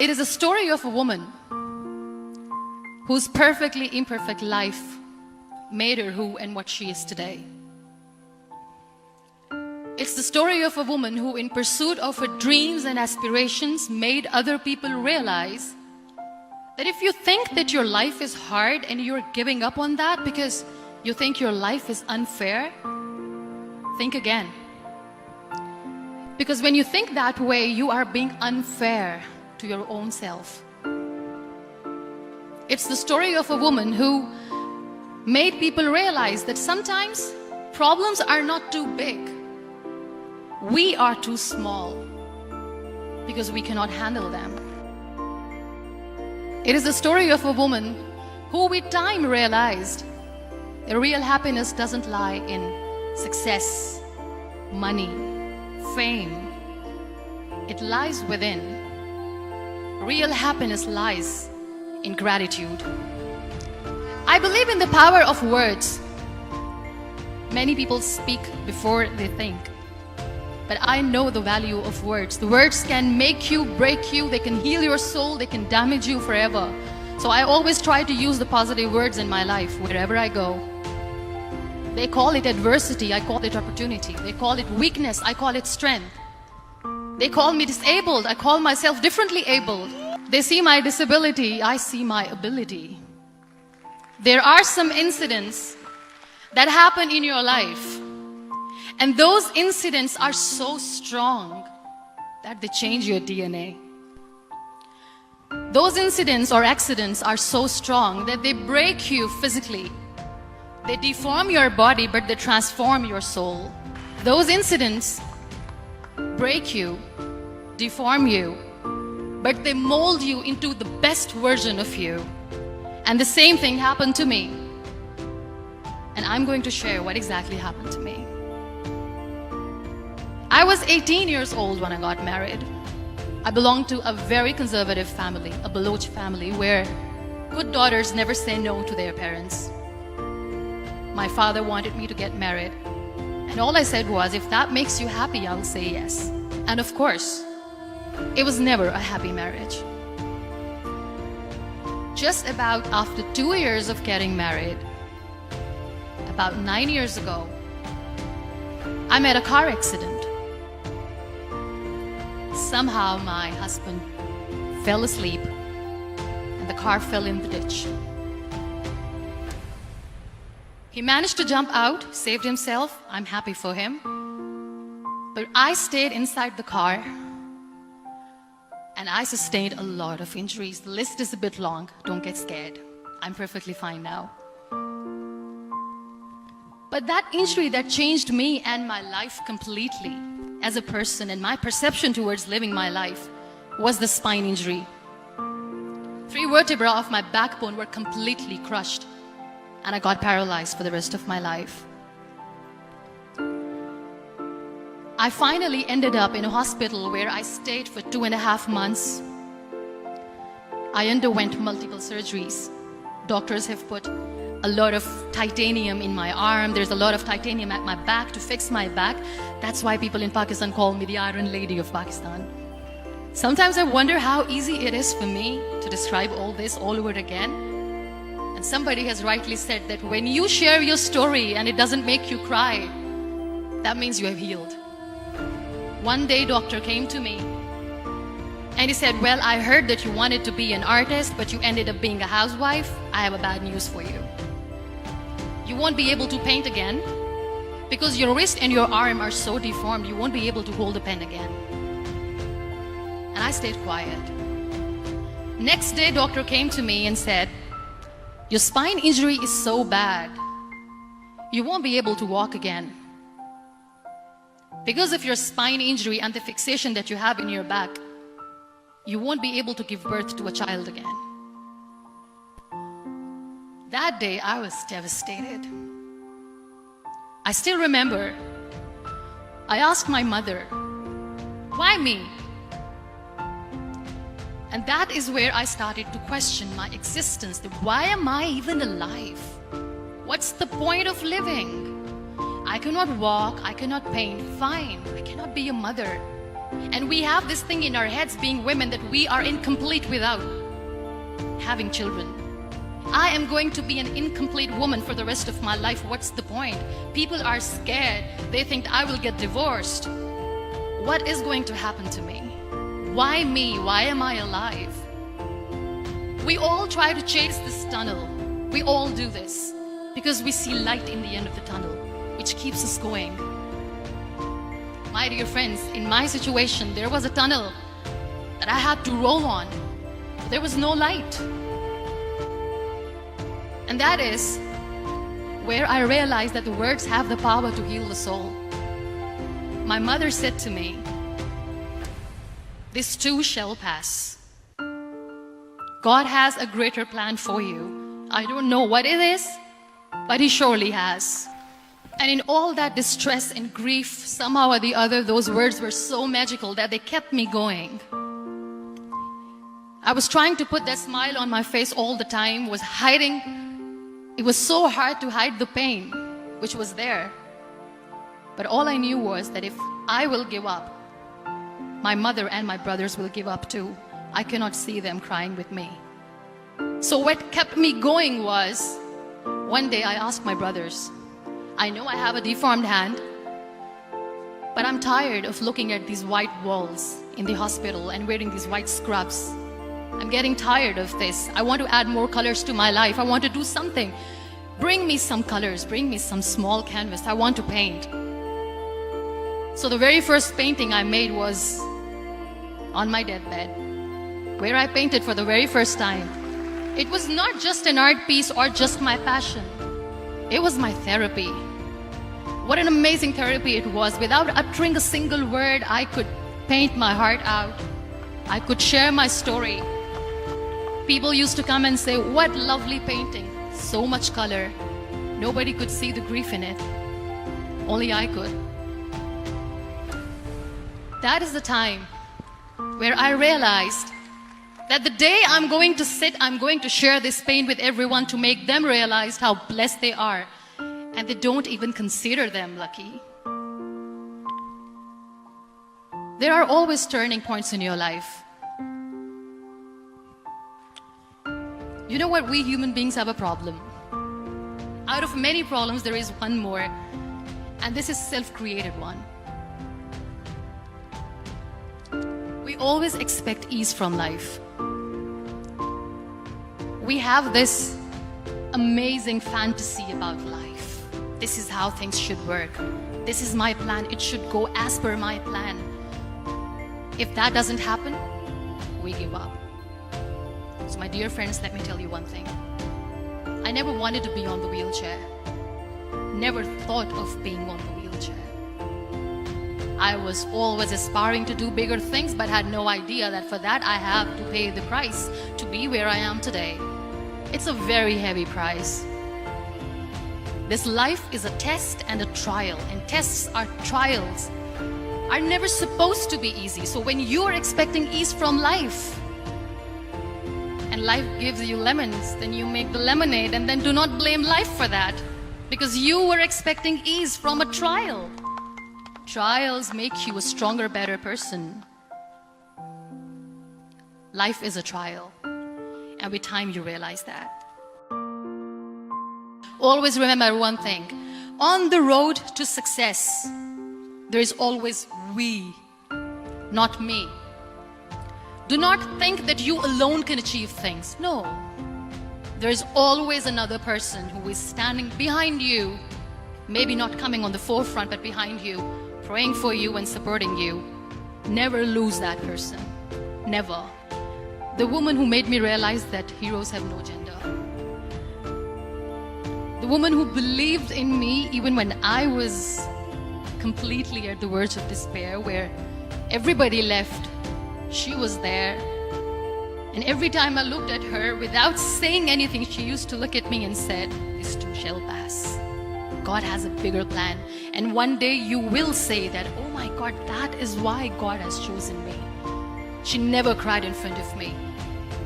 It is a story of a woman whose perfectly imperfect life made her who and what she is today. It's the story of a woman who, in pursuit of her dreams and aspirations, made other people realize that if you think that your life is hard and you're giving up on that because you think your life is unfair, think again. Because when you think that way, you are being unfair to your own self. It's the story of a woman who made people realize that sometimes problems are not too big. We are too small because we cannot handle them. It is the story of a woman who with time realized that real happiness doesn't lie in success, money, fame. It lies within. Real happiness lies in gratitude. I believe in the power of words. Many people speak before they think. But I know the value of words. The words can make you, break you, they can heal your soul, they can damage you forever. So I always try to use the positive words in my life wherever I go. They call it adversity, I call it opportunity. They call it weakness, I call it strength. They call me disabled, I call myself differently abled. They see my disability, I see my ability. There are some incidents that happen in your life, and those incidents are so strong that they change your DNA. Those incidents or accidents are so strong that they break you physically. They deform your body, but they transform your soul. Those incidents break you, deform you, but they mold you into the best version of you. And the same thing happened to me. And I'm going to share what exactly happened to me. I was 18 years old when I got married. I belonged to a very conservative family, a Baloch family, where good daughters never say no to their parents. My father wanted me to get married. And all I said was, if that makes you happy, I'll say yes. And of course, it was never a happy marriage. Just about after 2 years of getting married, about 9 years ago, I met a car accident. Somehow my husband fell asleep and the car fell in the ditch. He managed to jump out, saved himself. I'm happy for him. But I stayed inside the car and I sustained a lot of injuries. The list is a bit long. Don't get scared. I'm perfectly fine now. But that injury that changed me and my life completely as a person and my perception towards living my life was the spine injury. 3 vertebrae of my backbone were completely crushed and I got paralyzed for the rest of my life. I finally ended up in a hospital where I stayed for 2.5 months. I underwent multiple surgeries. Doctors have put a lot of titanium in my arm. There's a lot of titanium at my back to fix my back. That's why people in Pakistan call me the Iron Lady of Pakistan. Sometimes I wonder how easy it is for me to describe all this all over again. And somebody has rightly said that when you share your story and it doesn't make you cry, that means you have healed. One day, doctor came to me and he said, well, I heard that you wanted to be an artist, but you ended up being a housewife. I have a bad news for you. You won't be able to paint again because your wrist and your arm are so deformed, you won't be able to hold a pen again. And I stayed quiet. Next day, doctor came to me and said, your spine injury is so bad, you won't be able to walk again. Because of your spine injury and the fixation that you have in your back, you won't be able to give birth to a child again. That day, I was devastated. I still remember, I asked my mother, why me? And that is where I started to question my existence. Why am I even alive? What's the point of living? I cannot walk, I cannot paint, fine. I cannot be a mother. And we have this thing in our heads, being women, that we are incomplete without having children. I am going to be an incomplete woman for the rest of my life. What's the point? People are scared. They think I will get divorced. What is going to happen to me? Why me? Why am I alive? We all try to chase this tunnel. We all do this because we see light in the end of the tunnel, which keeps us going. My dear friends, in my situation, there was a tunnel that I had to roll on. There was no light. And that is where I realized that the words have the power to heal the soul. My mother said to me, "This too shall pass. God has a greater plan for you. I don't know what it is, but He surely has." And in all that distress and grief, somehow or the other, those words were so magical that they kept me going. I was trying to put that smile on my face all the time, was hiding. It was so hard to hide the pain, which was there. But all I knew was that if I will give up, my mother and my brothers will give up too. I cannot see them crying with me. So what kept me going was, one day I asked my brothers, I know I have a deformed hand, but I'm tired of looking at these white walls in the hospital and wearing these white scrubs. I'm getting tired of this. I want to add more colors to my life. I want to do something. Bring me some colors. Bring me some small canvas. I want to paint. So the very first painting I made was on my deathbed, where I painted for the very first time. It was not just an art piece or just my passion. It was my therapy. What an amazing therapy it was. Without uttering a single word, I could paint my heart out. I could share my story. People used to come and say, "What lovely painting. So much color." Nobody could see the grief in it. Only I could. That is the time where I realized that the day I'm going to sit, I'm going to share this pain with everyone to make them realize how blessed they are. And they don't even consider them lucky. There are always turning points in your life. You know what? We human beings have a problem. Out of many problems, there is one more. And this is self-created one. We always expect ease from life. We have this amazing fantasy about life. This is how things should work. This is my plan. It should go as per my plan. If that doesn't happen, we give up. So my dear friends, let me tell you one thing. I never wanted to be on the wheelchair. Never thought of being on the wheelchair. I was always aspiring to do bigger things, but had no idea that for that I have to pay the price to be where I am today. It's a very heavy price. This life is a test and a trial, and tests are trials are never supposed to be easy. So when you are expecting ease from life, and life gives you lemons, then you make the lemonade, and then do not blame life for that, because you were expecting ease from a trial. Trials make you a stronger, better person. Life is a trial, and with time you realize that. Always remember one thing. On the road to success, there is always we, not me. Do not think that you alone can achieve things. No. There is always another person who is standing behind you, maybe not coming on the forefront, but behind you, praying for you and supporting you. Never lose that person. Never. The woman who made me realize that heroes have no gender. The woman who believed in me even when I was completely at the verge of despair, where everybody left, she was there. And every time I looked at her, without saying anything, she used to look at me and said, "This too shall pass. God has a bigger plan. And one day you will say that, oh my God, that is why God has chosen me." She never cried in front of me.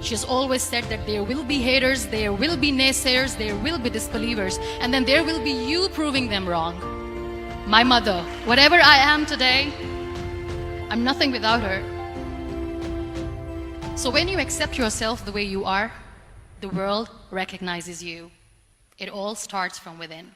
She has always said that there will be haters, there will be naysayers, there will be disbelievers, and then there will be you proving them wrong. My mother, whatever I am today, I'm nothing without her. So when you accept yourself the way you are, the world recognizes you. It all starts from within.